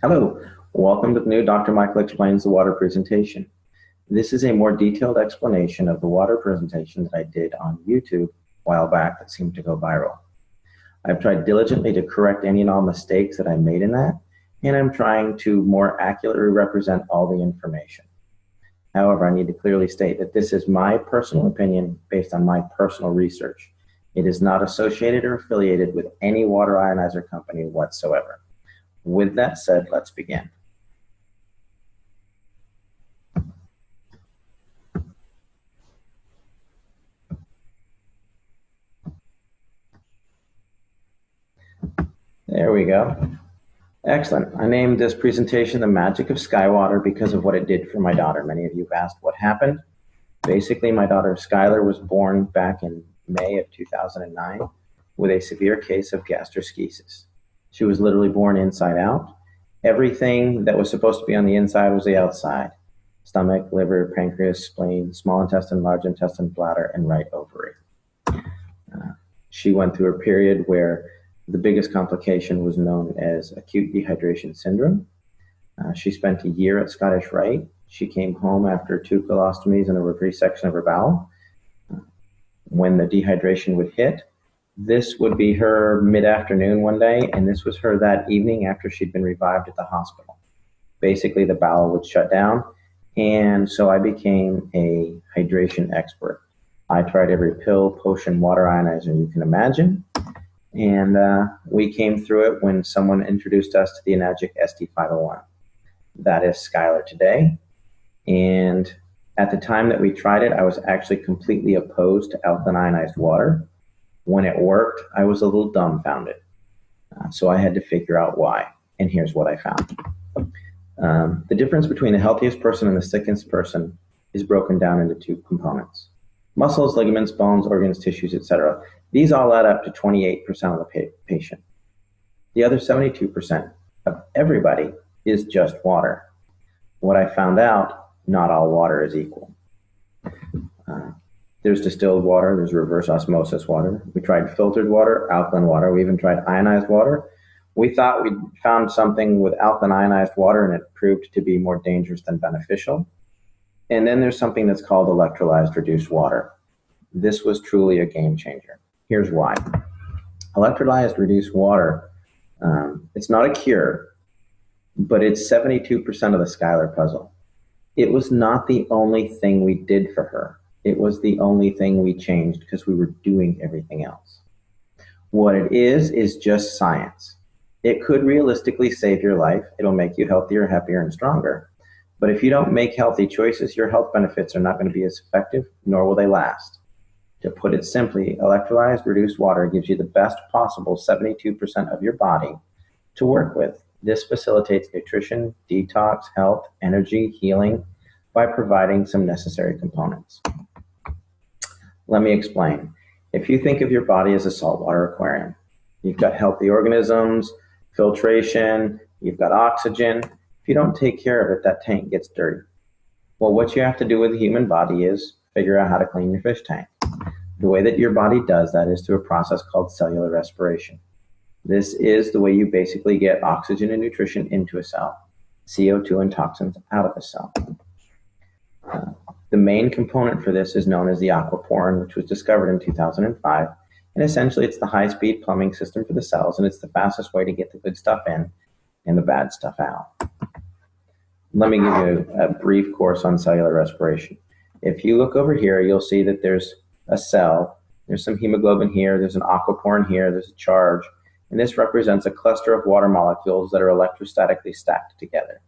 Hello, welcome to the new Dr. Michael Explains the Water presentation. This is a more detailed explanation of the water presentation that I did on YouTube a while back that seemed to go viral. I've tried diligently to correct any and all mistakes that I made in that, and I'm trying to more accurately represent all the information. However, I need to clearly state that this is my personal opinion based on my personal research. It is not associated or affiliated with any water ionizer company whatsoever. With that said, let's begin. There we go. Excellent. I named this presentation The Magic of Skywater because of what it did for my daughter. Many of you have asked what happened. Basically, my daughter Skylar was born back in May of 2009 with a severe case of gastroschisis. She was literally born inside out. Everything that was supposed to be on the inside was the outside. Stomach, liver, pancreas, spleen, small intestine, large intestine, bladder, and right ovary. She went through a period where the biggest complication was known as acute dehydration syndrome. She spent a year at Scottish Rite. She came home after 2 colostomies and a resection of her bowel. When the dehydration would hit, this would be her mid-afternoon one day, and this was her that evening after she'd been revived at the hospital. Basically, the bowel would shut down, and so I became a hydration expert. I tried every pill, potion, water ionizer you can imagine, and we came through it when someone introduced us to the Enagic ST501. That is Skylar today, and at the time that we tried it, I was actually completely opposed to alkaline ionized water. When it worked, I was a little dumbfounded. So I had to figure out why, and here's what I found. The difference between the healthiest person and the sickest person is broken down into 2 components. Muscles, ligaments, bones, organs, tissues, etc. These all add up to 28% of the patient. The other 72% of everybody is just water. What I found out, not all water is equal. There's distilled water, there's reverse osmosis water. We tried filtered water, alkaline water, we even tried ionized water. We thought we'd found something with alkaline ionized water and it proved to be more dangerous than beneficial. And then there's something that's called electrolyzed reduced water. This was truly a game changer. Here's why. Electrolyzed reduced water, it's not a cure, but it's 72% of the Skylar puzzle. It was not the only thing we did for her. It was the only thing we changed because we were doing everything else. What it is just science. It could realistically save your life. It'll make you healthier, happier, and stronger. But if you don't make healthy choices, your health benefits are not going to be as effective, nor will they last. To put it simply, electrolyzed reduced water gives you the best possible 72% of your body to work with. This facilitates nutrition, detox, health, energy, healing by providing some necessary components. Let me explain. If you think of your body as a saltwater aquarium, you've got healthy organisms, filtration, you've got oxygen. If you don't take care of it, that tank gets dirty. Well, what you have to do with the human body is figure out how to clean your fish tank. The way that your body does that is through a process called cellular respiration. This is the way you basically get oxygen and nutrition into a cell, CO2 and toxins out of a cell. The main component for this is known as the aquaporin, which was discovered in 2005. And essentially, it's the high-speed plumbing system for the cells, and it's the fastest way to get the good stuff in and the bad stuff out. Let me give you a brief course on cellular respiration. If you look over here, you'll see that there's a cell. There's some hemoglobin here. There's an aquaporin here. There's a charge. And this represents a cluster of water molecules that are electrostatically stacked together.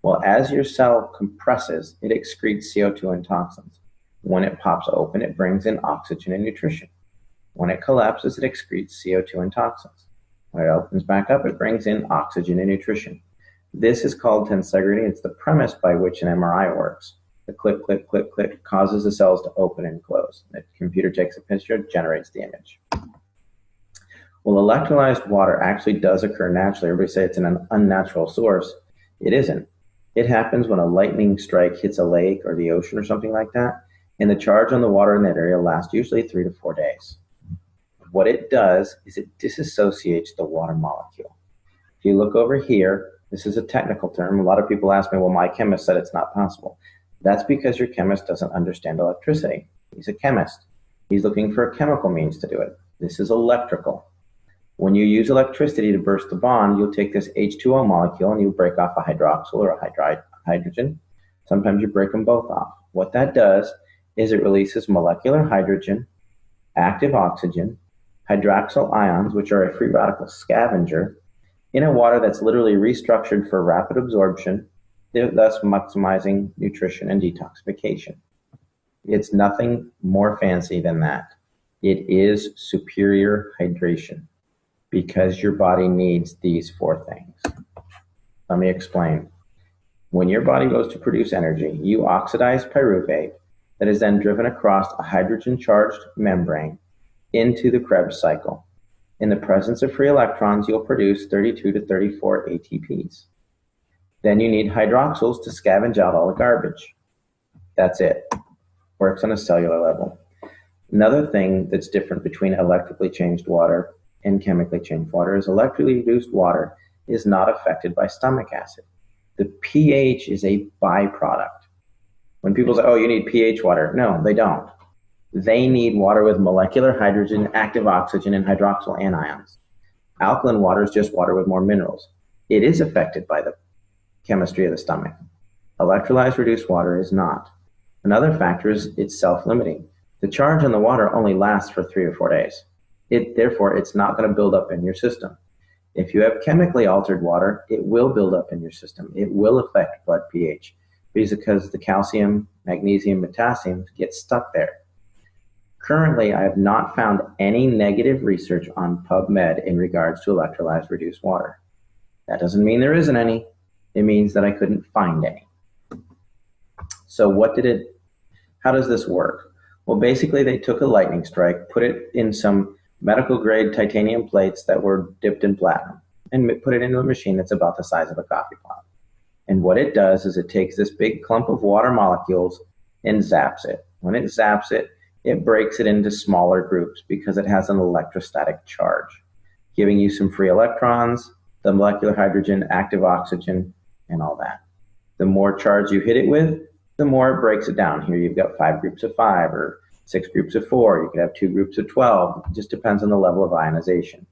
Well, as your cell compresses, it excretes CO2 and toxins. When it pops open, it brings in oxygen and nutrition. When it collapses, it excretes CO2 and toxins. When it opens back up, it brings in oxygen and nutrition. This is called tensegrity. It's the premise by which an MRI works. The click, click, click, click causes the cells to open and close. The computer takes a picture, generates the image. Well, electrolyzed water actually does occur naturally. Everybody say it's an unnatural source. It isn't. It happens when a lightning strike hits a lake or the ocean or something like that, and the charge on the water in that area lasts usually 3 to 4 days. What it does is it disassociates the water molecule. If you look over here, This is a technical term. A lot of people ask me, well, my chemist said it's not possible. That's because your chemist doesn't understand electricity. He's a chemist. He's looking for a chemical means to do it. This is electrical. When you use electricity to burst the bond, you'll take this H2O molecule and you break off a hydroxyl or a hydrogen. Sometimes you break them both off. What that does is it releases molecular hydrogen, active oxygen, hydroxyl ions, which are a free radical scavenger, in a water that's literally restructured for rapid absorption, thus maximizing nutrition and detoxification. It's nothing more fancy than that. It is superior hydration because your body needs these four things. Let me explain. When your body goes to produce energy, you oxidize pyruvate that is then driven across a hydrogen-charged membrane into the Krebs cycle. In the presence of free electrons, you'll produce 32 to 34 ATPs. Then you need hydroxyls to scavenge out all the garbage. That's it. Works on a cellular level. Another thing that's different between electrically changed water and chemically changed water is electrically reduced water is not affected by stomach acid. The pH is a byproduct. When people say, oh, you need pH water, no, they don't. They need water with molecular hydrogen, active oxygen, and hydroxyl anions. Alkaline water is just water with more minerals. It is affected by the chemistry of the stomach. Electrolyzed reduced water is not. Another factor is it's self-limiting. The charge on the water only lasts for 3 or 4 days. Therefore, it's not going to build up in your system. If you have chemically altered water, it will build up in your system. It will affect blood pH because the calcium, magnesium, potassium get stuck there. Currently, I have not found any negative research on PubMed in regards to electrolyzed reduced water. That doesn't mean there isn't any. It means that I couldn't find any. So how does this work? Well, basically they took a lightning strike, put it in some medical grade titanium plates that were dipped in platinum and put it into a machine that's about the size of a coffee pot. And what it does is it takes this big clump of water molecules and zaps it. When it zaps it, it breaks it into smaller groups because it has an electrostatic charge, giving you some free electrons, the molecular hydrogen, active oxygen, and all that. The more charge you hit it with, the more it breaks it down. Here you've got 5 groups of 5 or 6 groups of 4. You could have 2 groups of 12. It just depends on the level of ionization.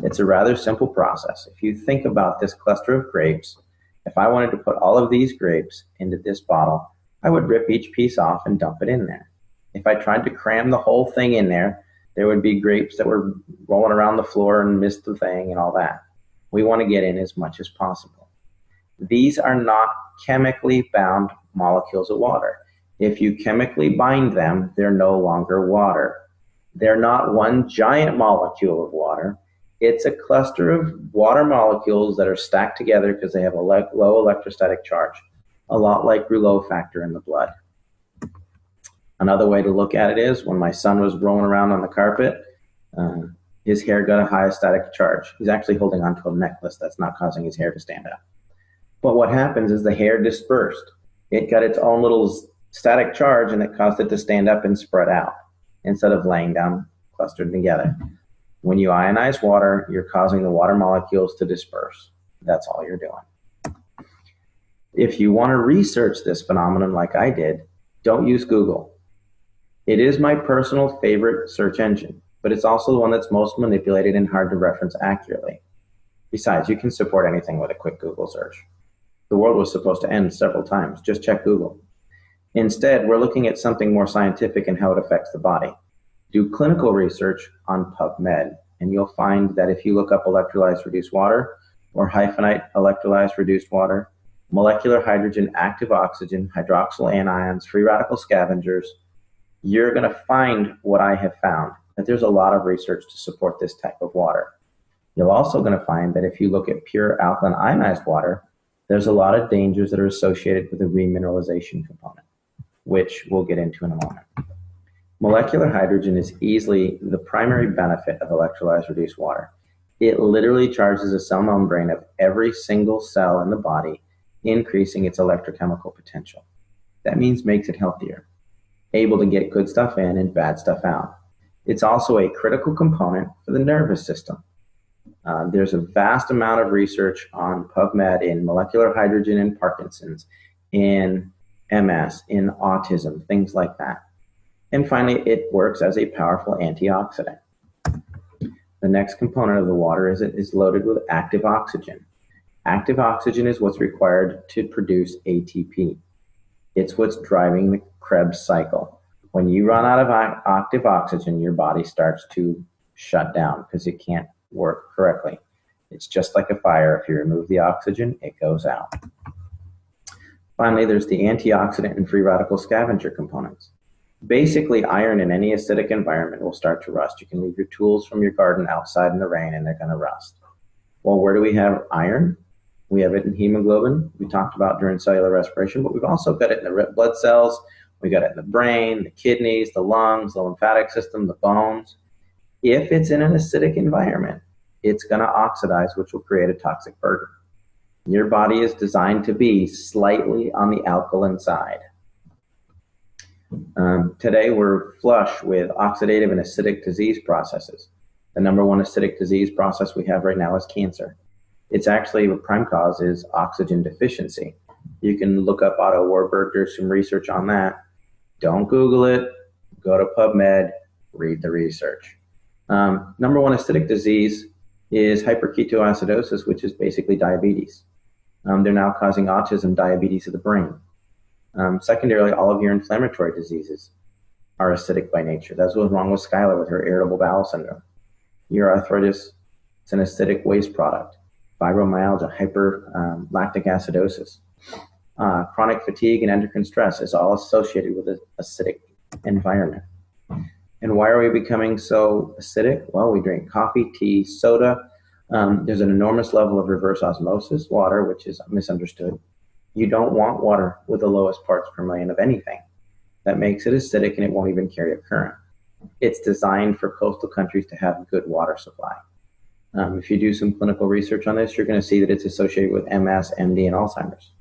It's a rather simple process. If you think about this cluster of grapes, if I wanted to put all of these grapes into this bottle, I would rip each piece off and dump it in there. If I tried to cram the whole thing in there, there would be grapes that were rolling around the floor and missed the thing and all that. We want to get in as much as possible. These are not chemically bound molecules of water. If you chemically bind them, they're no longer water. They're not one giant molecule of water. It's a cluster of water molecules that are stacked together because they have a low electrostatic charge, a lot like Rouleau factor in the blood. Another way to look at it is when my son was rolling around on the carpet, his hair got a high static charge. He's actually holding onto a necklace that's not causing his hair to stand up. But what happens is the hair dispersed. It got its own little static charge and it caused it to stand up and spread out instead of laying down clustered together. When you ionize water, you're causing the water molecules to disperse. That's all you're doing. If you want to research this phenomenon like I did, don't use Google. It is my personal favorite search engine, but it's also the one that's most manipulated and hard to reference accurately. Besides, you can support anything with a quick Google search. The world was supposed to end several times. Just check Google. Instead, we're looking at something more scientific and how it affects the body. Do clinical research on PubMed, and you'll find that if you look up electrolyzed reduced water or hyphenate electrolyzed reduced water, molecular hydrogen, active oxygen, hydroxyl anions, free radical scavengers, you're going to find what I have found, that there's a lot of research to support this type of water. You're also going to find that if you look at pure alkaline ionized water, there's a lot of dangers that are associated with the remineralization component, which we'll get into in a moment. Molecular hydrogen is easily the primary benefit of electrolyzed reduced water. It literally charges the cell membrane of every single cell in the body, increasing its electrochemical potential. That means makes it healthier, able to get good stuff in and bad stuff out. It's also a critical component for the nervous system. There's a vast amount of research on PubMed in molecular hydrogen in Parkinson's, in MS, in autism, things like that. And finally, it works as a powerful antioxidant. The next component of the water is it is loaded with active oxygen. Active oxygen is what's required to produce ATP. It's what's driving the Krebs cycle. When you run out of active oxygen, your body starts to shut down because it can't work correctly. It's just like a fire. If you remove the oxygen, it goes out. Finally, there's the antioxidant and free radical scavenger components. Basically, iron in any acidic environment will start to rust. You can leave your tools from your garden outside in the rain and they're going to rust. Well, where do we have iron? We have it in hemoglobin, we talked about during cellular respiration, but we've also got it in the red blood cells. We got it in the brain, the kidneys, the lungs, the lymphatic system, the bones. If it's in an acidic environment, it's going to oxidize, which will create a toxic burden. Your body is designed to be slightly on the alkaline side. Today, we're flush with oxidative and acidic disease processes. The number one acidic disease process we have right now is cancer. It's actually, the prime cause is oxygen deficiency. You can look up Otto Warburg, there's some research on that. Don't Google it, go to PubMed, read the research. Number one acidic disease is hyperketoacidosis, which is basically diabetes. They're now causing autism, diabetes of the brain. Secondarily, all of your inflammatory diseases are acidic by nature. That's what's wrong with Skylar with her irritable bowel syndrome. Your arthritis, it's an acidic waste product. Fibromyalgia, hyperlactic acidosis. Chronic fatigue and endocrine stress is all associated with an acidic environment. And why are we becoming so acidic? Well, we drink coffee, tea, soda. There's an enormous level of reverse osmosis water, which is misunderstood. You don't want water with the lowest parts per million of anything. That makes it acidic and it won't even carry a current. It's designed for coastal countries to have good water supply. If you do some clinical research on this, you're going to see that it's associated with MS, MD, and Alzheimer's.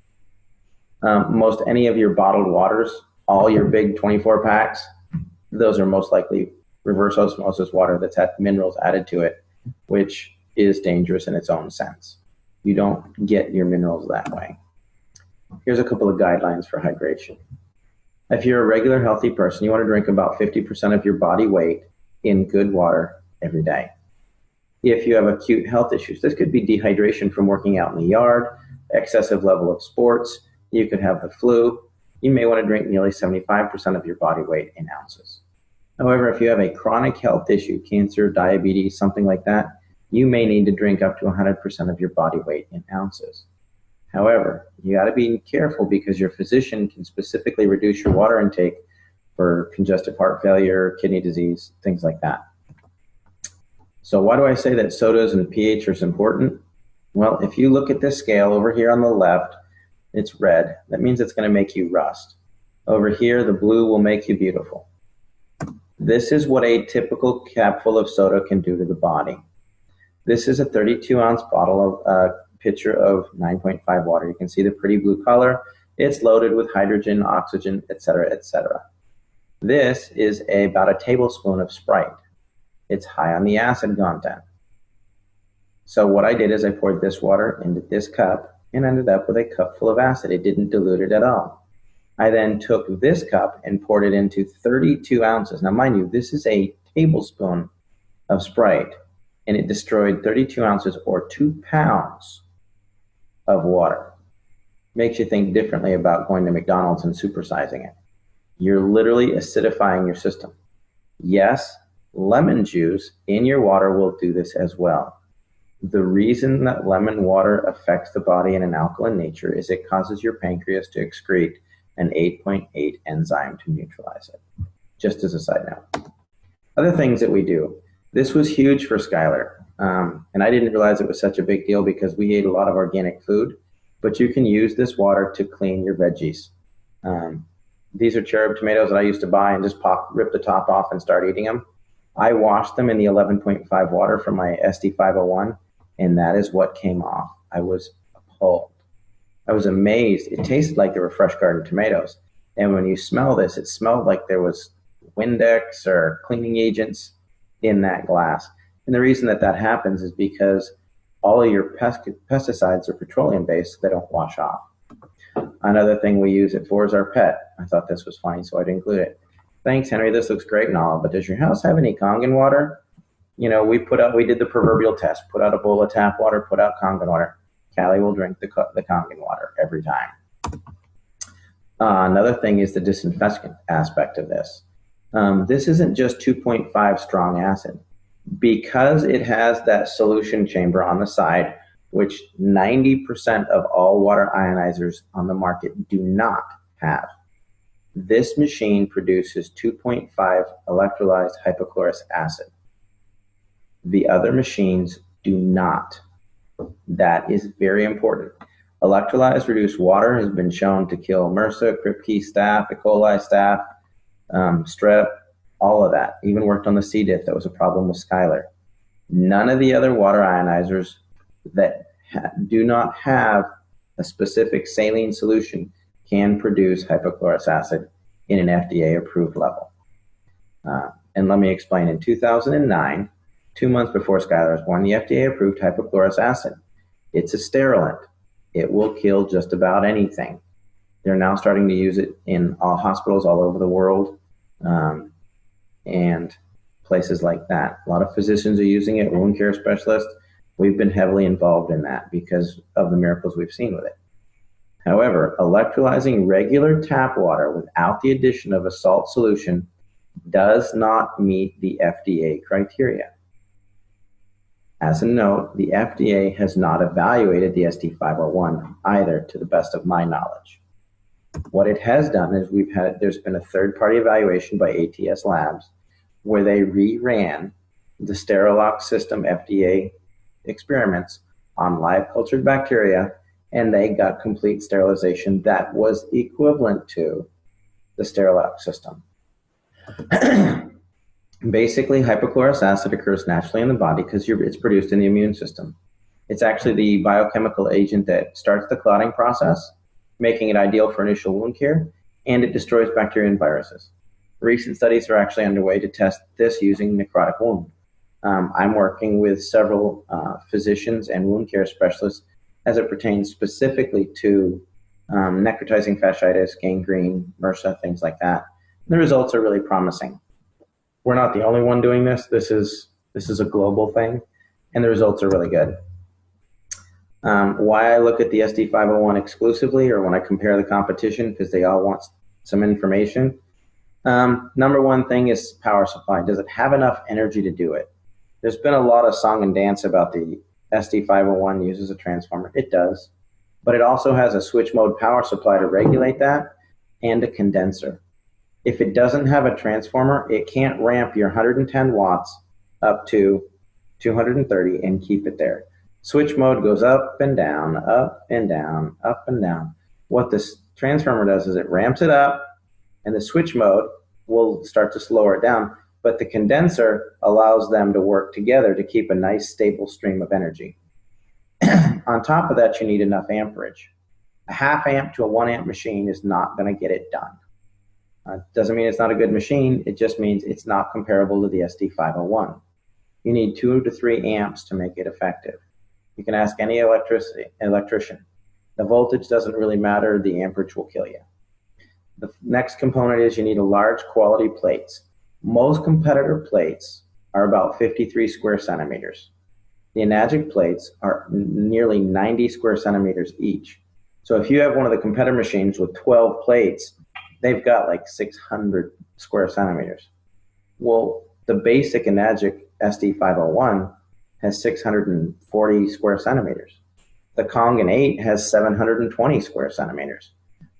Most any of your bottled waters, all your big 24 packs, those are most likely reverse osmosis water that's had minerals added to it, which is dangerous in its own sense. You don't get your minerals that way. Here's a couple of guidelines for hydration. If you're a regular healthy person, you want to drink about 50% of your body weight in good water every day. If you have acute health issues, this could be dehydration from working out in the yard, excessive level of sports, you could have the flu. You may want to drink nearly 75% of your body weight in ounces. However, if you have a chronic health issue, cancer, diabetes, something like that, you may need to drink up to 100% of your body weight in ounces. However, you got to be careful because your physician can specifically reduce your water intake for congestive heart failure, kidney disease, things like that. So why do I say that sodas and pH are important? Well, if you look at this scale over here on the left, it's red. That means it's going to make you rust. Over here, the blue will make you beautiful. This is what a typical capful of soda can do to the body. This is a 32-ounce bottle of pitcher of 9.5 water. You can see the pretty blue color. It's loaded with hydrogen, oxygen, etc., etc. This is about a tablespoon of Sprite. It's high on the acid content. So what I did is I poured this water into this cup and ended up with a cup full of acid. It didn't dilute it at all. I then took this cup and poured it into 32 ounces. Now, mind you, this is a tablespoon of Sprite, and it destroyed 32 ounces or 2 pounds of water. Makes you think differently about going to McDonald's and supersizing it. You're literally acidifying your system. Yes, lemon juice in your water will do this as well. The reason that lemon water affects the body in an alkaline nature is it causes your pancreas to excrete an 8.8 enzyme to neutralize it. Just as a side note. Other things that we do. This was huge for Skylar. And I didn't realize it was such a big deal because we ate a lot of organic food. But you can use this water to clean your veggies. These are cherub tomatoes that I used to buy and just rip the top off and start eating them. I washed them in the 11.5 water from my SD501, and that is what came off. I was appalled. I was amazed. It tasted like they were fresh garden tomatoes. And when you smell this, it smelled like there was Windex or cleaning agents in that glass. And the reason that that happens is because all of your pesticides are petroleum based, so they don't wash off. Another thing we use it for is our pet. I thought this was funny, so I'd include it. Thanks, Henry. This looks great and all, but does your house have any Kangen water? We did the proverbial test, put out a bowl of tap water, put out Kangen water. Callie will drink the Kangen water every time. Another thing is the disinfectant aspect of this. This isn't just 2.5 strong acid. Because it has that solution chamber on the side, which 90% of all water ionizers on the market do not have. This machine produces 2.5 electrolyzed hypochlorous acid. The other machines do not. That is very important. Electrolyzed reduced water has been shown to kill MRSA, Kripke staph, E. coli staph, strep, all of that. Even worked on the C. diff. That was a problem with Skylar. None of the other water ionizers that do not have a specific saline solution can produce hypochlorous acid in an FDA-approved level. And let me explain. In 2009, 2 months before Skylar was born, the FDA approved hypochlorous acid. It's a sterilant. It will kill just about anything. They're now starting to use it in all hospitals all over the world and places like that. A lot of physicians are using it, wound care specialists. We've been heavily involved in that because of the miracles we've seen with it. However, electrolyzing regular tap water without the addition of a salt solution does not meet the FDA criteria. As a note, the FDA has not evaluated the SD501 either, to the best of my knowledge. What it has done is there's been a third-party evaluation by ATS Labs where they reran the Sterilox system FDA experiments on live cultured bacteria, and they got complete sterilization that was equivalent to the Sterilox system. Basically, hypochlorous acid occurs naturally in the body because it's produced in the immune system. It's actually the biochemical agent that starts the clotting process, making it ideal for initial wound care, and it destroys bacteria and viruses. Recent studies are actually underway to test this using necrotic wound. I'm working with several physicians and wound care specialists as it pertains specifically to necrotizing fasciitis, gangrene, MRSA, things like that. And the results are really promising. We're not the only one doing this. This is a global thing, and the results are really good. Why I look at the SD501 exclusively, or when I compare the competition, because they all want some information. Number one thing is power supply. Does it have enough energy to do it? There's been a lot of song and dance about the SD501 uses a transformer. It does, but it also has a switch mode power supply to regulate that and a condenser. If it doesn't have a transformer, it can't ramp your 110 watts up to 230 and keep it there. Switch mode goes up and down, up and down, up and down. What this transformer does is it ramps it up, and the switch mode will start to slow it down, but the condenser allows them to work together to keep a nice stable stream of energy. On top of that, you need enough amperage. A half amp to a 1 amp machine is not going to get it done. Doesn't mean it's not a good machine. It just means it's not comparable to the SD501. You need 2 to 3 amps to make it effective. You can ask any electrician. The voltage doesn't really matter. The amperage will kill you. The next component is you need a large quality plates. Most competitor plates are about 53 square centimeters. The Enagic plates are nearly 90 square centimeters each. So if you have one of the competitor machines with 12 plates, they've got like 600 square centimeters. Well, the basic Enagic SD501 has 640 square centimeters. The Kangen 8 has 720 square centimeters.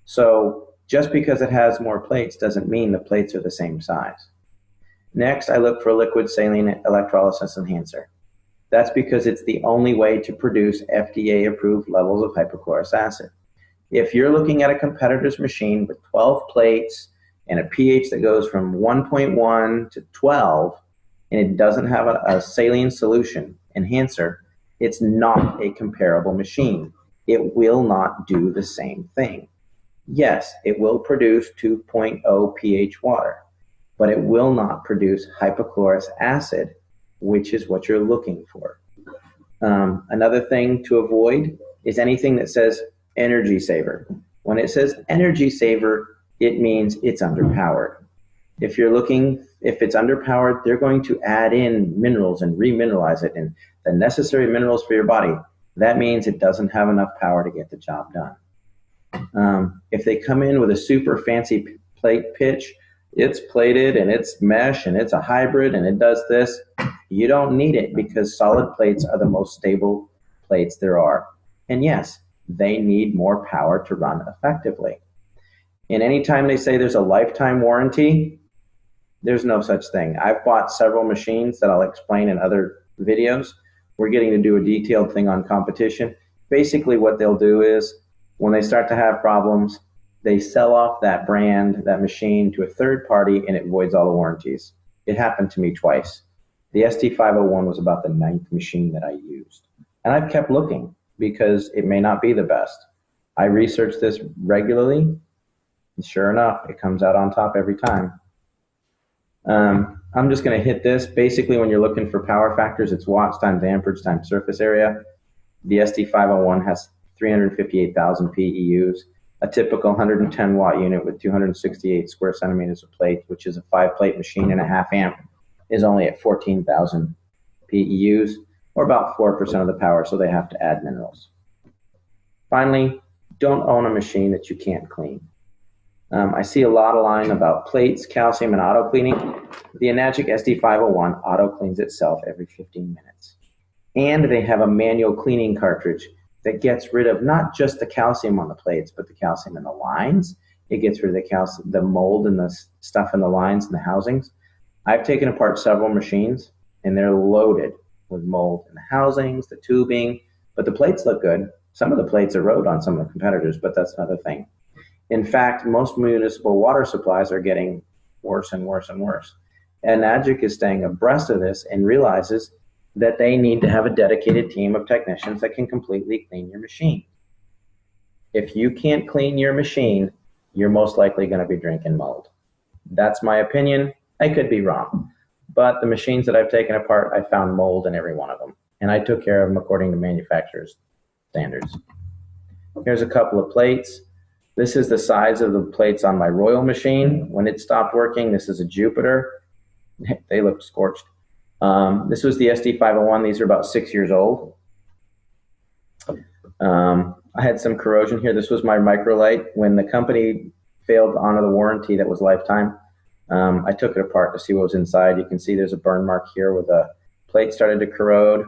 So just because it has more plates doesn't mean the plates are the same size. Next, I look for a liquid saline electrolysis enhancer. That's because it's the only way to produce FDA-approved levels of hypochlorous acid. If you're looking at a competitor's machine with 12 plates and a pH that goes from 1.1 to 12, and it doesn't have a saline solution enhancer, it's not a comparable machine. It will not do the same thing. Yes, it will produce 2.0 pH water, but it will not produce hypochlorous acid which is what you're looking for. Another thing to avoid is anything that says energy saver. When it says energy saver, it means it's underpowered. If it's underpowered, they're going to add in minerals and remineralize it and the necessary minerals for your body. That means it doesn't have enough power to get the job done. If they come in with a super fancy plate pitch, it's plated and it's mesh and it's a hybrid and it does this, you don't need it because solid plates are the most stable plates there are. And yes, they need more power to run effectively. And anytime they say there's a lifetime warranty, there's no such thing. I've bought several machines that I'll explain in other videos. We're getting to do a detailed thing on competition. Basically what they'll do is when they start to have problems, they sell off that brand, that machine to a third party and it voids all the warranties. It happened to me twice. The ST501 was about the 9th machine that I used. And I've kept looking because it may not be the best. I research this regularly, and sure enough, it comes out on top every time. I'm just going to hit this. Basically, when you're looking for power factors, it's watts times amperage times surface area. The ST501 has 358,000 PEUs. A typical 110 watt unit with 268 square centimeters of plate, which is a 5-plate machine and a half amp, is only at 14,000 PEUs, or about 4% of the power, so they have to add minerals. Finally, don't own a machine that you can't clean. I see a lot of line about plates, calcium, and auto cleaning. The Enagic SD501 auto cleans itself every 15 minutes. And they have a manual cleaning cartridge that gets rid of not just the calcium on the plates, but the calcium in the lines. It gets rid of the mold and the stuff in the lines and the housings. I've taken apart several machines, and they're loaded with mold in the housings, the tubing, but the plates look good. Some of the plates erode on some of the competitors, but that's another thing. In fact, most municipal water supplies are getting worse and worse and worse. And Enagic is staying abreast of this and realizes that they need to have a dedicated team of technicians that can completely clean your machine. If you can't clean your machine, you're most likely going to be drinking mold. That's my opinion. I could be wrong. But the machines that I've taken apart, I found mold in every one of them. And I took care of them according to manufacturer's standards. Here's a couple of plates. This is the size of the plates on my Royal machine. When it stopped working, this is a Jupiter. They look scorched. This was the SD501. These are about 6 years old. I had some corrosion here. This was my microlight. When the company failed to honor the warranty that was lifetime, I took it apart to see what was inside. You can see there's a burn mark here where the plate started to corrode.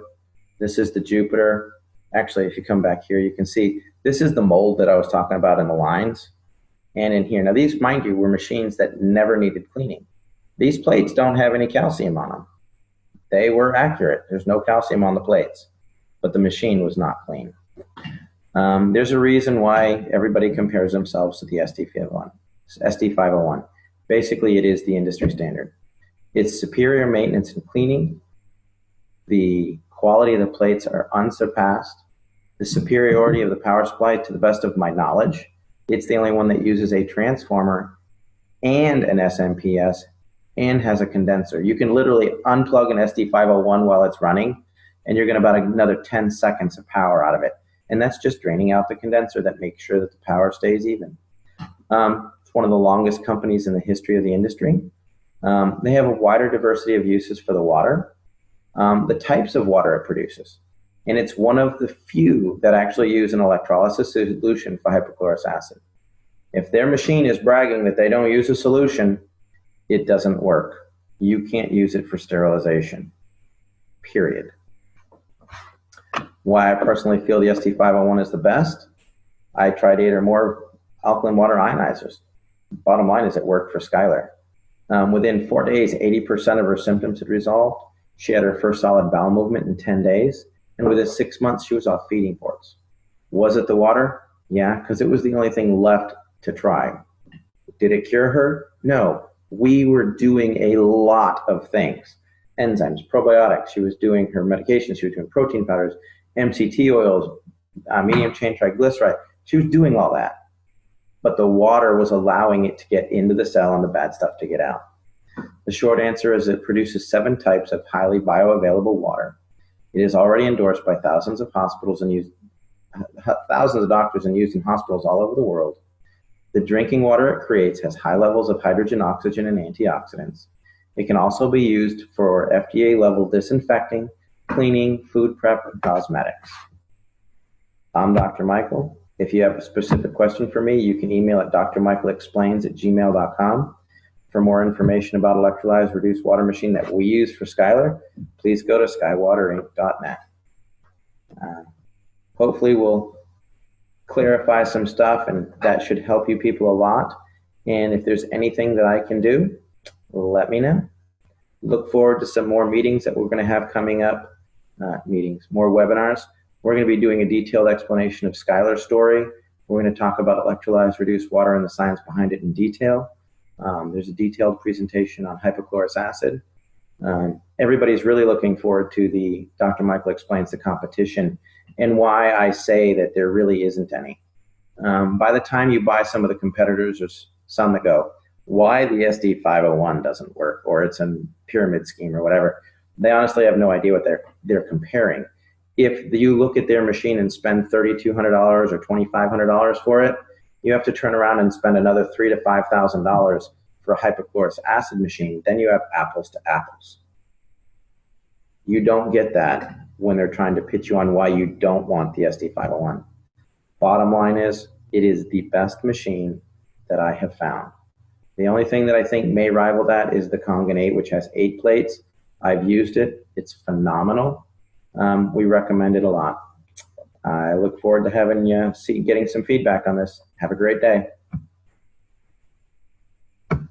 This is the Jupiter. Actually, if you come back here, you can see this is the mold that I was talking about in the lines and in here. Now, these, mind you, were machines that never needed cleaning. These plates don't have any calcium on them. They were accurate. There's no calcium on the plates, but the machine was not clean. There's a reason why everybody compares themselves to the SD501. Basically, it is the industry standard. It's superior maintenance and cleaning. The quality of the plates are unsurpassed. The superiority of the power supply, to the best of my knowledge, it's the only one that uses a transformer and an SMPS and has a condenser. You can literally unplug an SD501 while it's running, and you're getting about another 10 seconds of power out of it. And that's just draining out the condenser that makes sure that the power stays even. It's one of the longest companies in the history of the industry. They have a wider diversity of uses for the water, the types of water it produces. And it's one of the few that actually use an electrolysis solution for hypochlorous acid. If their machine is bragging that they don't use a solution, it doesn't work. You can't use it for sterilization, period. Why I personally feel the ST501 is the best, I tried 8 or more alkaline water ionizers. Bottom line is it worked for Skylar. Within 4 days, 80% of her symptoms had resolved. She had her first solid bowel movement in 10 days. And within 6 months, she was off feeding ports. Was it the water? Yeah, because it was the only thing left to try. Did it cure her? No. We were doing a lot of things. Enzymes, probiotics. She was doing her medications. She was doing protein powders, MCT oils, medium chain triglyceride. She was doing all that. But the water was allowing it to get into the cell and the bad stuff to get out. The short answer is it produces 7 types of highly bioavailable water. It is already endorsed by thousands of hospitals and used thousands of doctors and used in hospitals all over the world. The drinking water it creates has high levels of hydrogen, oxygen, and antioxidants. It can also be used for FDA level disinfecting, cleaning, food prep, and cosmetics. I'm Dr. Michael. If you have a specific question for me, you can email at drmichaelexplains@gmail.com. For more information about electrolyzed reduced water machine that we use for Skylar, please go to skywaterinc.net. Hopefully we'll clarify some stuff, and that should help you people a lot. And if there's anything that I can do, let me know. Look forward to some more meetings that we're going to have coming up. More webinars. We're going to be doing a detailed explanation of Skylar's story. We're going to talk about electrolyzed reduced water and the science behind it in detail. There's a detailed presentation on hypochlorous acid. Everybody's really looking forward to the Dr. Michael Explains the competition and why I say that there really isn't any. By the time you buy some of the competitors, there's some that go, why the SD501 doesn't work, or it's a pyramid scheme or whatever. They honestly have no idea what they're comparing. If you look at their machine and spend $3,200 or $2,500 for it, you have to turn around and spend another $3,000 to $5,000 for a hypochlorous acid machine. Then you have apples to apples. You don't get that when they're trying to pitch you on why you don't want the SD501. Bottom line is, it is the best machine that I have found. The only thing that I think may rival that is the Kangen 8, which has 8 plates. I've used it. It's phenomenal. We recommend it a lot. I look forward to having you getting some feedback on this. Have a great day.